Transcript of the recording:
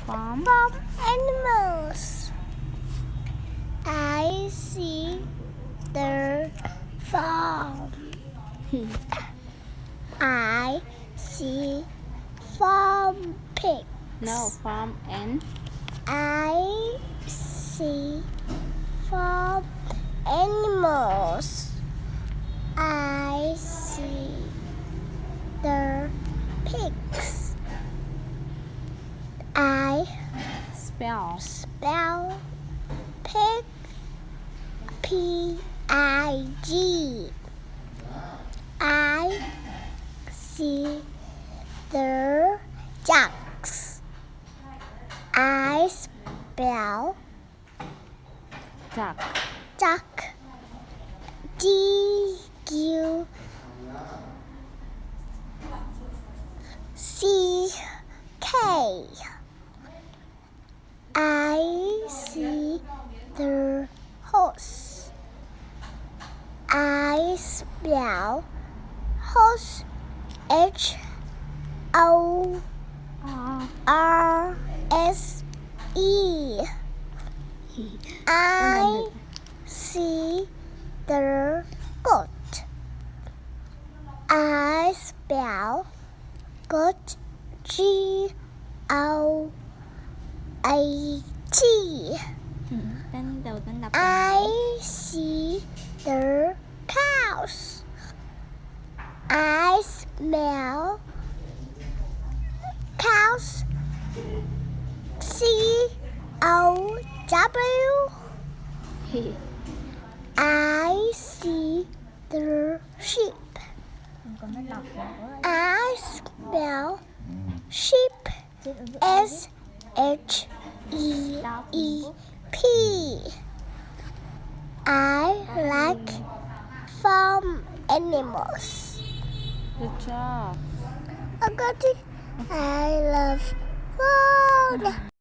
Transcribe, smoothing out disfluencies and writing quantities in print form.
Farm. Farm animals. I see the farm. I see farm pigs. No, farm and I see farm animals. I see the pigs. I spell. spell pig, P-I-G. I see the ducks. I spell Duck. duck, D-U-C-K. I see the horse. I spell horse, H-O-R-S-E. I see the goat. I spell goat, G-O-A-T. Tên đầu tên đọc I see the cows. I smell cows, C-O-W. I see the sheep. I smell sheep, S-H-E-E-P. I like farm animals. Good job. I love food.